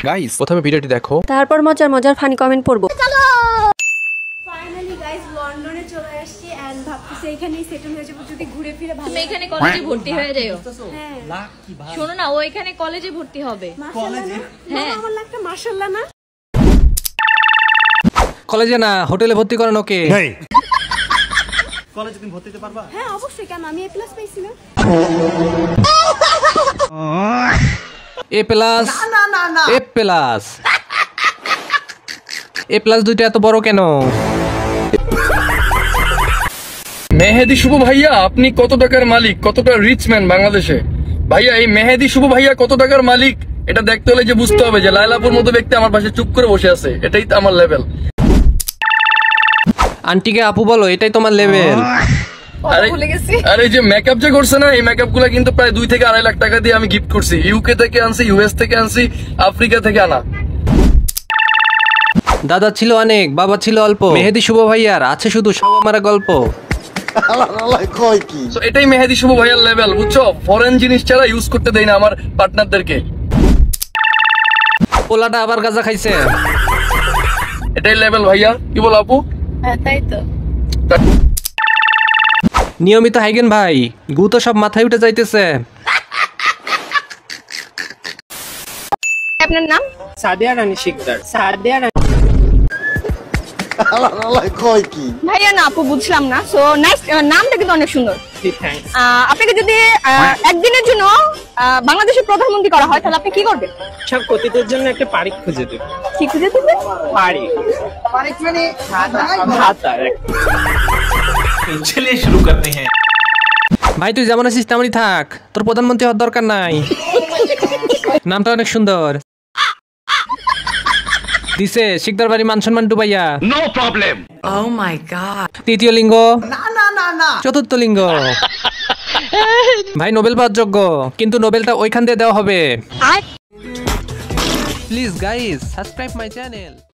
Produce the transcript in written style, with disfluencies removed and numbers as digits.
Guys প্রথমে ভিডিওটি দেখো, তারপর মজার মজার ফানি কমেন্ট পড়বো। ফাইনালি গাইস লন্ডনে চলে আসছি এন্ড ভাবতেছি এখানেই সেটেল হয়ে যাবো যদি ঘুরে ফিরে ভালো। তুমি এখানে কলেজে ভর্তি হয়ে যাও। হ্যাঁ শোনো না, ও এখানে কলেজে ভর্তি হবে। কলেজে হ্যাঁ আমার লাগটা মাশাআল্লাহ না। কলেজে না, হোটেলে ভর্তি করেন ওকে। কলেজে তুমি ভর্তি হতে পারবা? হ্যাঁ অবশ্যই, কেন আমি A+ পাইছি না। এ প্লাস এ প্লাস এ প্লাস দুইটা এত বড় কেন? মেহেদি শুভ ভাইয়া, আপনি কত টাকার মালিক, কতটা রিচ ম্যান বাংলাদেশে? ভাইয়া এই মেহেদি শুভ ভাইয়া কত টাকার মালিক এটা দেখতে হলে যে বুঝতে হবে যে লায়লাপুর মতো ব্যক্তি আমার পাশে চুপ করে বসে আছে, এটাই তো আমার লেভেল। আন্টিকে আপু বলো, এটাই তোমার লেভেল। আর এই যে মেকআপ যে করছে না, এই মেকআপ গুলা কিন্তু প্রায় 2 থেকে 2.5 লাখ টাকা দিয়ে আমি গিফট করছি। ইউকে থেকে আনছি, ইউএস থেকে আনছি, আফ্রিকা থেকে আনা। দাদা ছিল অনেক, বাবা ছিল অল্প। মেহেদি শুভ ভাইয়ার আছে শুধু সব মারা গল্প। So, এটাই মেহেদি শুভ ভাইয়ার লেভেল, বুঝছো? ফরেন জিনিস ছাড়া ইউজ করতে দেই না আমার পার্টনারদেরকে। পোলাটা আবার গাঁজা খাইছে। এটাই লেভেল ভাইয়া, কি বল আপু? হ্যাঁ তাই তো। নিয়মিত হাইগেন ভাই, গু তো সব মাথায় উঠে যাইতেছে। আপনার নাম? সাদিয়া রানী শিকদার। সাদিয়া রানী ভাইয়া না আপু বুঝলাম না। সো নাইস, নামটা কিন্তু অনেক সুন্দর। থ্যাঙ্কস। আপনাকে যদি একদিনের জন্য বাংলাদেশের প্রধানমন্ত্রী করা হয় তাহলে আপনি কি করবেন? সব অতীতের জন্য একটা পারিক খুঁজে দেব। কি খুঁজে দেবেন? পারিক মানে ভাতা। চলিয়ে শুরু করতে হ্যাঁ। ভাই তুই যেমন আছিস তেমনই থাক, তোর প্রধানমন্ত্রী হওয়ার দরকার নাই। নামটা অনেক সুন্দর দিছে। শিকদার বাড়ি মান সম্মান ডুবাইয়া। No problem. Oh my God. তৃতীয় লিঙ্গ না, চতুর্থ লিঙ্গ। ভাই নোবেল পাওয়ার যোগ্য, কিন্তু নোবেলটা ওইখান দিয়ে দেওয়া হবে। Please guys subscribe my channel.